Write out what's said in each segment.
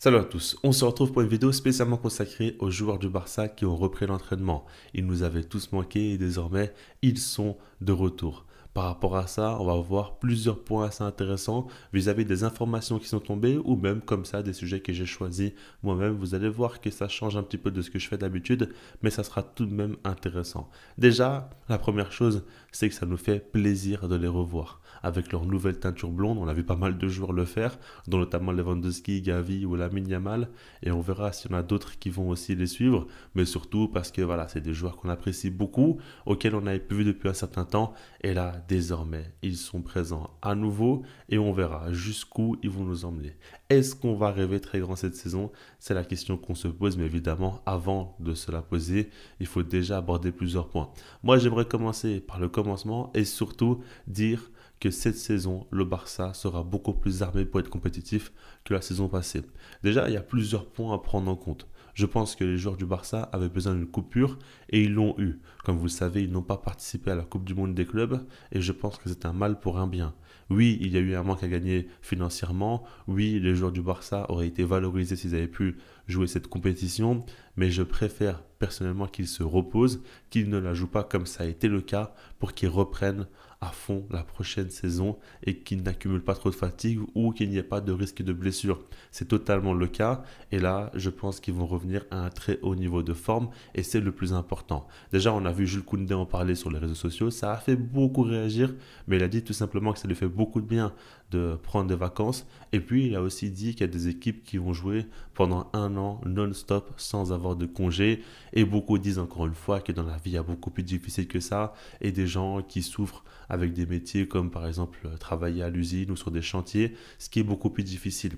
Salut à tous, on se retrouve pour une vidéo spécialement consacrée aux joueurs du Barça qui ont repris l'entraînement. Ils nous avaient tous manqué et désormais ils sont de retour. Par rapport à ça, on va voir plusieurs points assez intéressants vis-à-vis des informations qui sont tombées ou même comme ça des sujets que j'ai choisis moi-même. Vous allez voir que ça change un petit peu de ce que je fais d'habitude, mais ça sera tout de même intéressant. Déjà, la première chose, c'est que ça nous fait plaisir de les revoir. Avec leur nouvelle teinture blonde, on a vu pas mal de joueurs le faire, dont notamment Lewandowski, Gavi ou Lamine Yamal, et on verra s'il y en a d'autres qui vont aussi les suivre, mais surtout parce que voilà, c'est des joueurs qu'on apprécie beaucoup, auxquels on avait vu depuis un certain temps, et là, désormais, ils sont présents à nouveau, et on verra jusqu'où ils vont nous emmener. Est-ce qu'on va rêver très grand cette saison? C'est la question qu'on se pose, mais évidemment, avant de se la poser, il faut déjà aborder plusieurs points. Moi, j'aimerais commencer par le commencement et surtout dire que cette saison, le Barça sera beaucoup plus armé pour être compétitif que la saison passée. Déjà, il y a plusieurs points à prendre en compte. Je pense que les joueurs du Barça avaient besoin d'une coupure et ils l'ont eu. Comme vous le savez, ils n'ont pas participé à la Coupe du Monde des clubs et je pense que c'est un mal pour un bien. Oui, il y a eu un manque à gagner financièrement. Oui, les joueurs du Barça auraient été valorisés s'ils avaient pu jouer cette compétition, mais je préfère personnellement qu'ils se reposent, qu'ils ne la jouent pas comme ça a été le cas pour qu'ils reprennent à fond la prochaine saison et qu'il n'accumule pas trop de fatigue ou qu'il n'y ait pas de risque de blessure. C'est totalement le cas et là, je pense qu'ils vont revenir à un très haut niveau de forme et c'est le plus important. Déjà, on a vu Jules Koundé en parler sur les réseaux sociaux, ça a fait beaucoup réagir, mais il a dit tout simplement que ça lui fait beaucoup de bien de prendre des vacances et puis il a aussi dit qu'il y a des équipes qui vont jouer pendant un an non-stop sans avoir de congé et beaucoup disent encore une fois que dans la vie il y a beaucoup plus difficile que ça et des gens qui souffrent avec des métiers comme par exemple travailler à l'usine ou sur des chantiers, ce qui est beaucoup plus difficile.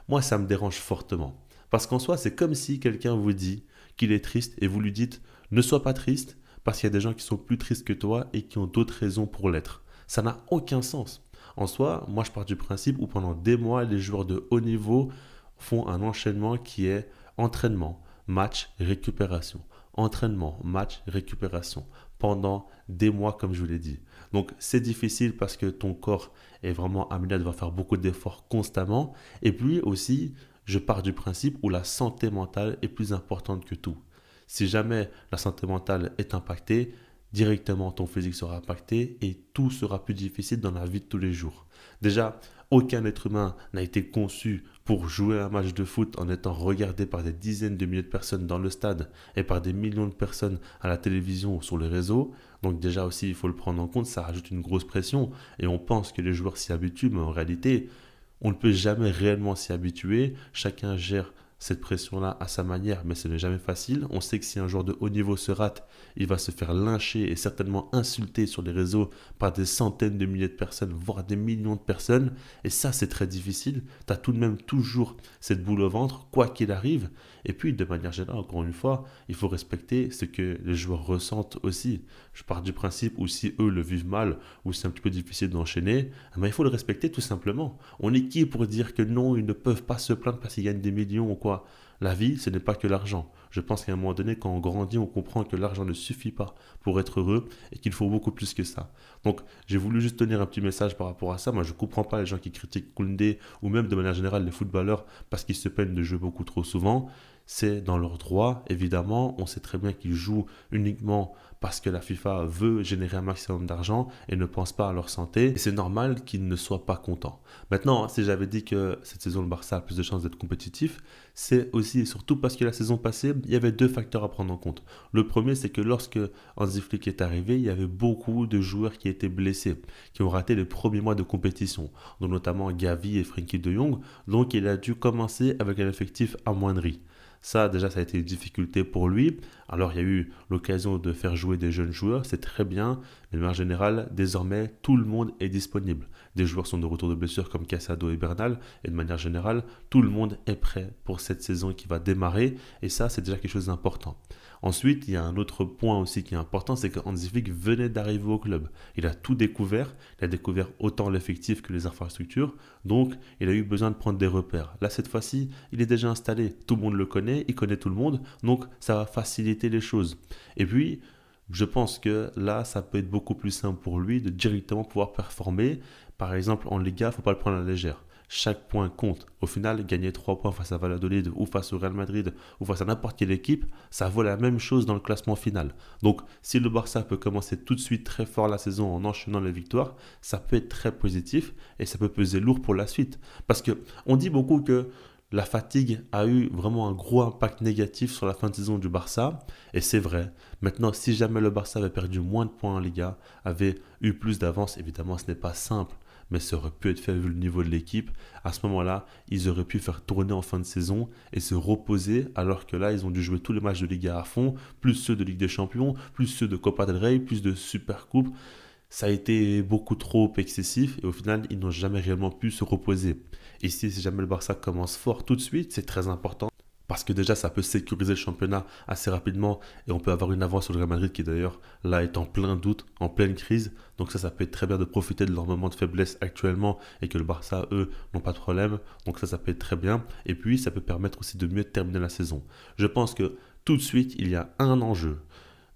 Moi, ça me dérange fortement. Parce qu'en soi, c'est comme si quelqu'un vous dit qu'il est triste et vous lui dites ne sois pas triste parce qu'il y a des gens qui sont plus tristes que toi et qui ont d'autres raisons pour l'être. Ça n'a aucun sens. En soi, moi je pars du principe où pendant des mois, les joueurs de haut niveau font un enchaînement qui est entraînement, match, récupération. Entraînement, match, récupération. Pendant des mois, comme je vous l'ai dit. Donc c'est difficile parce que ton corps est vraiment amené à devoir faire beaucoup d'efforts constamment. Et puis aussi, je pars du principe où la santé mentale est plus importante que tout. Si jamais la santé mentale est impactée, directement ton physique sera impacté et tout sera plus difficile dans la vie de tous les jours. Déjà, aucun être humain n'a été conçu pour jouer un match de foot en étant regardé par des dizaines de milliers de personnes dans le stade et par des millions de personnes à la télévision ou sur les réseaux. Donc déjà aussi, il faut le prendre en compte, ça rajoute une grosse pression et on pense que les joueurs s'y habituent, mais en réalité, on ne peut jamais réellement s'y habituer. Chacun gère cette pression-là à sa manière, mais ce n'est jamais facile. On sait que si un joueur de haut niveau se rate, il va se faire lyncher et certainement insulter sur les réseaux par des centaines de milliers de personnes, voire des millions de personnes. Et ça, c'est très difficile. Tu as tout de même toujours cette boule au ventre, quoi qu'il arrive. Et puis, de manière générale, encore une fois, il faut respecter ce que les joueurs ressentent aussi. Je pars du principe où si eux le vivent mal, ou c'est un petit peu difficile d'enchaîner, il faut le respecter tout simplement. On est qui pour dire que non, ils ne peuvent pas se plaindre parce qu'ils gagnent des millions ou quoi? La vie, ce n'est pas que l'argent. Je pense qu'à un moment donné, quand on grandit, on comprend que l'argent ne suffit pas pour être heureux et qu'il faut beaucoup plus que ça. Donc, j'ai voulu juste tenir un petit message par rapport à ça. Moi, je ne comprends pas les gens qui critiquent Koundé ou même de manière générale les footballeurs parce qu'ils se plaignent de jouer beaucoup trop souvent. C'est dans leur droit, évidemment. On sait très bien qu'ils jouent uniquement parce que la FIFA veut générer un maximum d'argent et ne pense pas à leur santé. Et c'est normal qu'ils ne soient pas contents. Maintenant, si j'avais dit que cette saison, le Barça a plus de chances d'être compétitif, c'est aussi et surtout parce que la saison passée, il y avait deux facteurs à prendre en compte. Le premier, c'est que lorsque Hansi Flick est arrivé, il y avait beaucoup de joueurs qui étaient blessés, qui ont raté les premiers mois de compétition, dont notamment Gavi et Frenkie de Jong. Donc, il a dû commencer avec un effectif amoindri. Ça, déjà, ça a été une difficulté pour lui. Alors, il y a eu l'occasion de faire jouer des jeunes joueurs, c'est très bien, mais de manière générale, désormais, tout le monde est disponible. Des joueurs sont de retour de blessure comme Casado et Bernal, et de manière générale, tout le monde est prêt pour cette saison qui va démarrer, et ça, c'est déjà quelque chose d'important. Ensuite, il y a un autre point aussi qui est important, c'est que Hansi Flick venait d'arriver au club. Il a tout découvert, il a découvert autant l'effectif que les infrastructures, donc il a eu besoin de prendre des repères. Là, cette fois-ci, il est déjà installé, tout le monde le connaît, il connaît tout le monde, donc ça va faciliter les choses. Et puis, je pense que là, ça peut être beaucoup plus simple pour lui de directement pouvoir performer. Par exemple, en Liga, il ne faut pas le prendre à la légère. Chaque point compte. Au final, gagner 3 points face à Valladolid ou face au Real Madrid ou face à n'importe quelle équipe, ça vaut la même chose dans le classement final. Donc, si le Barça peut commencer tout de suite très fort la saison en enchaînant les victoires, ça peut être très positif et ça peut peser lourd pour la suite. Parce que on dit beaucoup que la fatigue a eu vraiment un gros impact négatif sur la fin de saison du Barça, et c'est vrai. Maintenant, si jamais le Barça avait perdu moins de points en Liga, avait eu plus d'avance, évidemment ce n'est pas simple, mais ça aurait pu être fait vu le niveau de l'équipe. À ce moment-là, ils auraient pu faire tourner en fin de saison et se reposer, alors que là, ils ont dû jouer tous les matchs de Liga à fond, plus ceux de Ligue des Champions, plus ceux de Copa del Rey, plus de Supercoupe. Ça a été beaucoup trop excessif et au final, ils n'ont jamais réellement pu se reposer. Ici, si jamais le Barça commence fort tout de suite, c'est très important parce que déjà, ça peut sécuriser le championnat assez rapidement et on peut avoir une avance sur le Real Madrid qui d'ailleurs là est en plein doute, en pleine crise. Donc ça peut être très bien de profiter de leur moment de faiblesse actuellement et que le Barça, eux, n'ont pas de problème. Donc ça peut être très bien. Et puis, ça peut permettre aussi de mieux terminer la saison. Je pense que tout de suite, il y a un enjeu.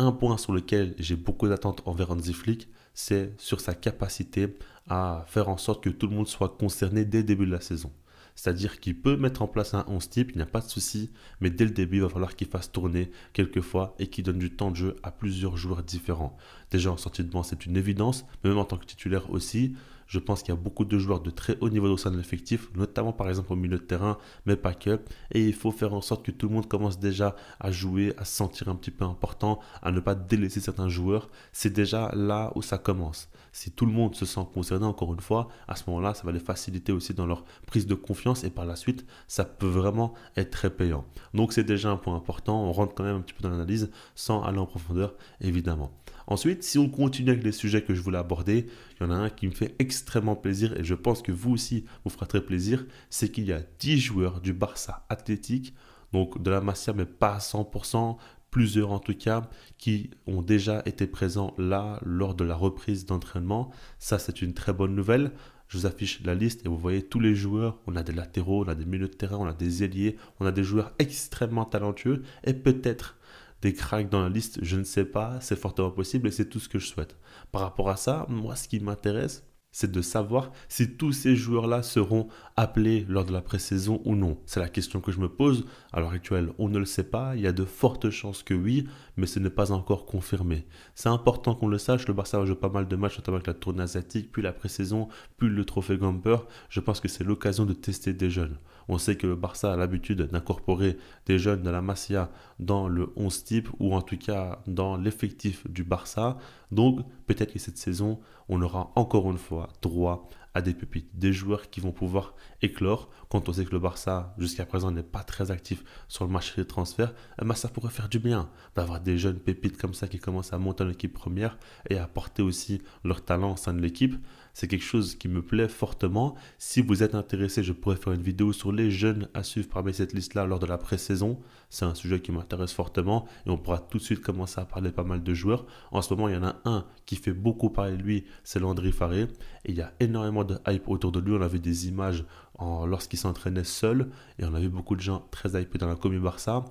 Un point sur lequel j'ai beaucoup d'attentes envers Hansi Flick, c'est sur sa capacité à faire en sorte que tout le monde soit concerné dès le début de la saison. C'est-à-dire qu'il peut mettre en place un 11 type, il n'y a pas de souci, mais dès le début, il va falloir qu'il fasse tourner quelques fois et qu'il donne du temps de jeu à plusieurs joueurs différents. Déjà en sortie de banc, c'est une évidence, mais même en tant que titulaire aussi, je pense qu'il y a beaucoup de joueurs de très haut niveau au sein de l'effectif, notamment par exemple au milieu de terrain, mais pas que. Et il faut faire en sorte que tout le monde commence déjà à jouer, à se sentir un petit peu important, à ne pas délaisser certains joueurs. C'est déjà là où ça commence. Si tout le monde se sent concerné, encore une fois, à ce moment-là, ça va les faciliter aussi dans leur prise de confiance et par la suite, ça peut vraiment être très payant. Donc c'est déjà un point important. On rentre quand même un petit peu dans l'analyse sans aller en profondeur, évidemment. Ensuite, si on continue avec les sujets que je voulais aborder, il y en a un qui me fait extrêmement plaisir et je pense que vous aussi vous fera très plaisir, c'est qu'il y a 10 joueurs du Barça Athletic, donc de la Masia mais pas à 100%, plusieurs en tout cas, qui ont déjà été présents là lors de la reprise d'entraînement. Ça, c'est une très bonne nouvelle. Je vous affiche la liste et vous voyez tous les joueurs. On a des latéraux, on a des milieux de terrain, on a des ailiers, on a des joueurs extrêmement talentueux et peut-être des cracks dans la liste, je ne sais pas, c'est fortement possible et c'est tout ce que je souhaite. Par rapport à ça, moi ce qui m'intéresse, c'est de savoir si tous ces joueurs-là seront appelés lors de la pré-saison ou non. C'est la question que je me pose. À l'heure actuelle, on ne le sait pas. Il y a de fortes chances que oui, mais ce n'est pas encore confirmé. C'est important qu'on le sache. Le Barça va jouer pas mal de matchs, notamment avec la tournée asiatique, puis la pré-saison, puis le trophée Gamper. Je pense que c'est l'occasion de tester des jeunes. On sait que le Barça a l'habitude d'incorporer des jeunes de la Masia dans le 11 type ou en tout cas dans l'effectif du Barça. Donc peut-être que cette saison, on aura encore une fois droit à des pépites, des joueurs qui vont pouvoir éclore. Quand on sait que le Barça, jusqu'à présent, n'est pas très actif sur le marché des transferts, ça pourrait faire du bien d'avoir des jeunes pépites comme ça qui commencent à monter en équipe première et à apporter aussi leur talent au sein de l'équipe. C'est quelque chose qui me plaît fortement. Si vous êtes intéressé, je pourrais faire une vidéo sur les jeunes à suivre parmi cette liste-là lors de la pré-saison. C'est un sujet qui m'intéresse fortement et on pourra tout de suite commencer à parler pas mal de joueurs. En ce moment, il y en a un qui fait beaucoup parler de lui, c'est Landry Faré. Et il y a énormément de hype autour de lui. On a vu des images lorsqu'il s'entraînait seul et on a vu beaucoup de gens très hypés dans la commu Barça.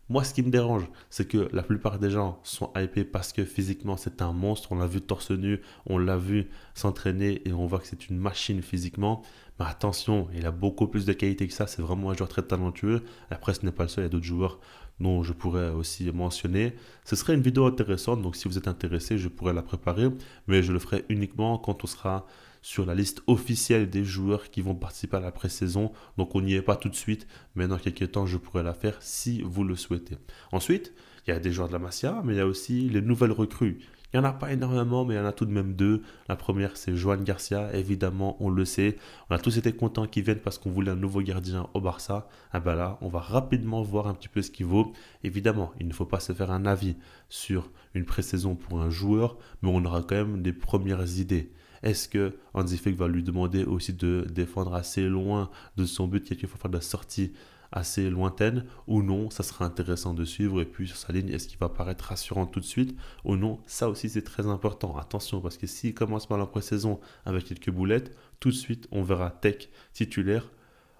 Moi, ce qui me dérange, c'est que la plupart des gens sont hypés parce que physiquement, c'est un monstre. On l'a vu torse nu, on l'a vu s'entraîner et on voit que c'est une machine physiquement. Mais attention, il a beaucoup plus de qualité que ça. C'est vraiment un joueur très talentueux. Après, ce n'est pas le seul. Il y a d'autres joueurs dont je pourrais aussi mentionner. Ce serait une vidéo intéressante. Donc, si vous êtes intéressé, je pourrais la préparer. Mais je le ferai uniquement quand on sera sur la liste officielle des joueurs qui vont participer à la pré-saison. Donc on n'y est pas tout de suite, mais dans quelques temps, je pourrai la faire si vous le souhaitez. Ensuite, il y a des joueurs de la Masia, mais il y a aussi les nouvelles recrues. Il n'y en a pas énormément, mais il y en a tout de même deux. La première, c'est Joan Garcia. Évidemment, on le sait. On a tous été contents qu'il vienne parce qu'on voulait un nouveau gardien au Barça. Ah ben là, on va rapidement voir un petit peu ce qu'il vaut. Évidemment, il ne faut pas se faire un avis sur une pré-saison pour un joueur, mais on aura quand même des premières idées. Est-ce que Hansi Flick va lui demander aussi de défendre assez loin de son but, quelquefois faire de la sortie assez lointaine ou non? Ça sera intéressant de suivre. Et puis sur sa ligne, est-ce qu'il va paraître rassurant tout de suite ou non? Ça aussi c'est très important. Attention, parce que s'il commence par la pré-saison avec quelques boulettes, tout de suite on verra Tech titulaire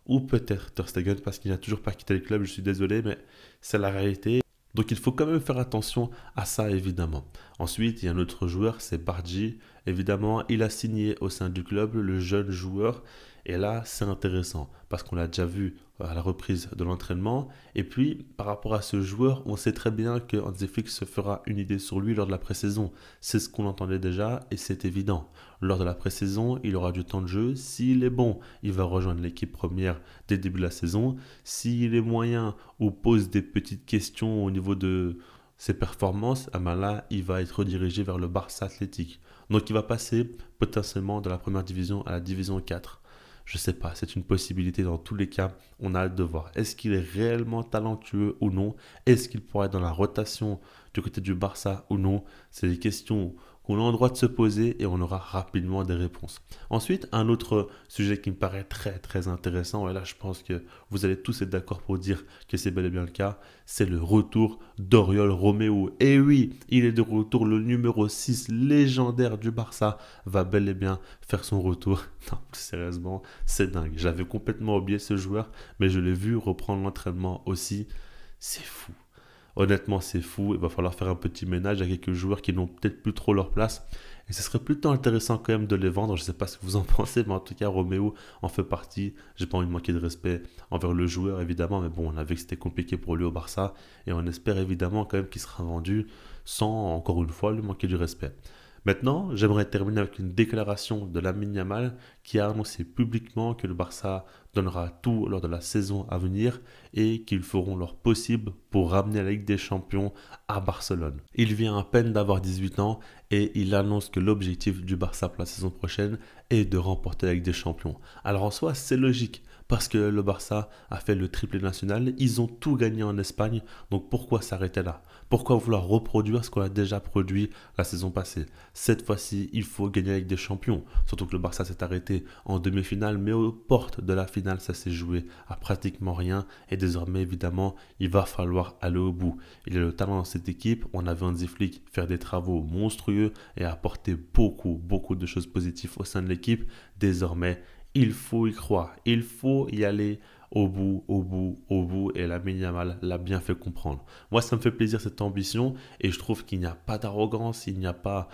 ou peut-être Ter Stegen parce qu'il n'a toujours pas quitté le club. Je suis désolé, mais c'est la réalité. Donc il faut quand même faire attention à ça, évidemment. Ensuite, il y a un autre joueur, c'est Bargi. Évidemment, il a signé au sein du club, le jeune joueur. Et là, c'est intéressant parce qu'on l'a déjà vu à la reprise de l'entraînement. Et puis, par rapport à ce joueur, on sait très bien que Hansi Flick se fera une idée sur lui lors de la pré-saison. C'est ce qu'on entendait déjà et c'est évident. Lors de la pré-saison, il aura du temps de jeu. S'il est bon, il va rejoindre l'équipe première dès le début de la saison. S'il est moyen ou pose des petites questions au niveau de ses performances, ah ben là, il va être redirigé vers le Barça Athlétique. Donc il va passer potentiellement de la première division à la division 4. Je sais pas, c'est une possibilité dans tous les cas, on a hâte de voir. Est-ce qu'il est réellement talentueux ou non? Est-ce qu'il pourrait être dans la rotation du côté du Barça ou non? C'est des questions qu'on a le droit de se poser et on aura rapidement des réponses. Ensuite, un autre sujet qui me paraît très très intéressant, et là je pense que vous allez tous être d'accord pour dire que c'est bel et bien le cas, c'est le retour d'Oriol Romeu. Et oui, il est de retour, le numéro 6 légendaire du Barça va bel et bien faire son retour. Non, plus sérieusement, c'est dingue. J'avais complètement oublié ce joueur, mais je l'ai vu reprendre l'entraînement aussi. C'est fou. Honnêtement, c'est fou. Il va falloir faire un petit ménage à quelques joueurs qui n'ont peut-être plus trop leur place. Et ce serait plutôt intéressant quand même de les vendre. Je ne sais pas ce que vous en pensez, mais en tout cas, Roméo en fait partie. J'ai pas envie de manquer de respect envers le joueur, évidemment. Mais bon, on a vu que c'était compliqué pour lui au Barça. Et on espère évidemment quand même qu'il sera vendu sans, encore une fois, lui manquer du respect. Maintenant, j'aimerais terminer avec une déclaration de Lamine Yamal qui a annoncé publiquement que le Barça donnera tout lors de la saison à venir et qu'ils feront leur possible pour ramener la Ligue des Champions à Barcelone. Il vient à peine d'avoir 18 ans et il annonce que l'objectif du Barça pour la saison prochaine est de remporter la Ligue des Champions. Alors en soi, c'est logique. Parce que le Barça a fait le triplé national, ils ont tout gagné en Espagne, donc pourquoi s'arrêter là? Pourquoi vouloir reproduire ce qu'on a déjà produit la saison passée? Cette fois-ci, il faut gagner avec des champions, surtout que le Barça s'est arrêté en demi-finale, mais aux portes de la finale, ça s'est joué à pratiquement rien, et désormais, évidemment, il va falloir aller au bout. Il y a le talent dans cette équipe, on a vu Hansi Flick faire des travaux monstrueux et apporter beaucoup de choses positives au sein de l'équipe. Désormais, il faut y croire, il faut y aller au bout, et Lamine Yamal l'a bien fait comprendre. Moi, ça me fait plaisir cette ambition, et je trouve qu'il n'y a pas d'arrogance, il n'y a pas,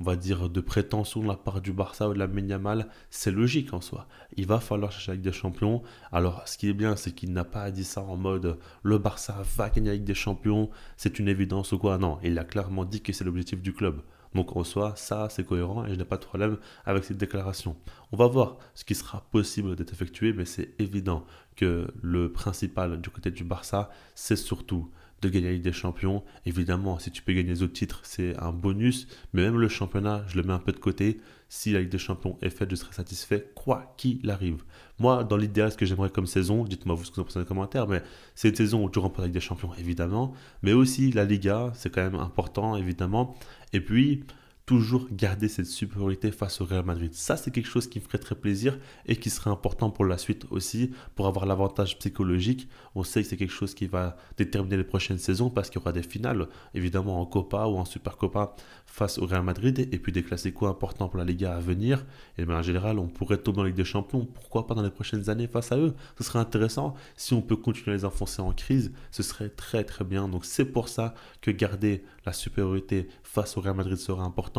on va dire, de prétention de la part du Barça ou de Lamine Yamal. C'est logique en soi. Il va falloir chercher la Ligue des Champions. Alors, ce qui est bien, c'est qu'il n'a pas dit ça en mode le Barça va gagner la Ligue des Champions, c'est une évidence ou quoi. Non, il a clairement dit que c'est l'objectif du club. Donc en soi, ça c'est cohérent et je n'ai pas de problème avec cette déclaration. On va voir ce qui sera possible d'être effectué, mais c'est évident que le principal du côté du Barça, c'est surtout de gagner la Ligue des Champions. Évidemment, si tu peux gagner les autres titres, c'est un bonus, mais même le championnat, je le mets un peu de côté. Si la Ligue des Champions est faite, je serai satisfait, quoi qu'il arrive. Moi, dans l'idéal, ce que j'aimerais comme saison, dites-moi vous ce que vous en pensez dans les commentaires, mais c'est une saison où tu remportes la Ligue des Champions, évidemment, mais aussi la Liga, c'est quand même important, évidemment. Et puis, toujours garder cette supériorité face au Real Madrid. Ça, c'est quelque chose qui me ferait très plaisir et qui serait important pour la suite aussi, pour avoir l'avantage psychologique. On sait que c'est quelque chose qui va déterminer les prochaines saisons parce qu'il y aura des finales, évidemment en Copa ou en Super Copa face au Real Madrid et puis des classicos importants pour la Liga à venir. Et bien en général, on pourrait tomber en Ligue des Champions. Pourquoi pas dans les prochaines années face à eux? Ce serait intéressant. Si on peut continuer à les enfoncer en crise, ce serait très très bien. Donc c'est pour ça que garder la supériorité face au Real Madrid sera important.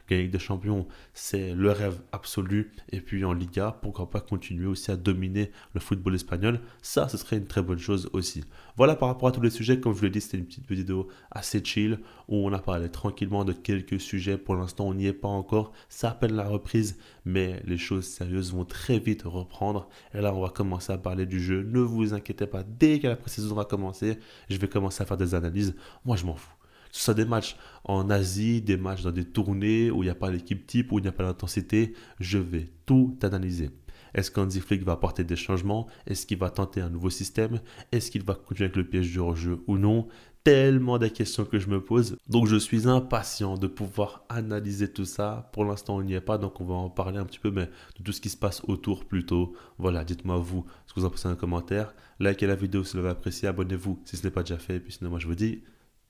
Gagner Ligue des Champions, c'est le rêve absolu. Et puis en Liga, pourquoi pas continuer aussi à dominer le football espagnol. Ça, ce serait une très bonne chose aussi. Voilà par rapport à tous les sujets. Comme je vous l'ai dit, c'était une petite vidéo assez chill où on a parlé tranquillement de quelques sujets. Pour l'instant, on n'y est pas encore. Ça appelle la reprise, mais les choses sérieuses vont très vite reprendre. Et là, on va commencer à parler du jeu. Ne vous inquiétez pas, dès que la pré-saison va commencer, je vais commencer à faire des analyses. Moi, je m'en fous. Que ce soit des matchs en Asie, des matchs dans des tournées où il n'y a pas l'équipe type, où il n'y a pas l'intensité, je vais tout analyser. Est-ce qu'Hansi Flick va apporter des changements? Est-ce qu'il va tenter un nouveau système? Est-ce qu'il va continuer avec le piège du hors-jeu ou non? Tellement de questions que je me pose. Donc je suis impatient de pouvoir analyser tout ça. Pour l'instant, on n'y est pas, donc on va en parler un petit peu, mais de tout ce qui se passe autour plutôt. Voilà, dites-moi vous ce que vous en pensez dans les commentaires. Likez la vidéo si vous l'avez apprécié, abonnez-vous si ce n'est pas déjà fait. Et puis sinon, moi je vous dis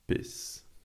peace.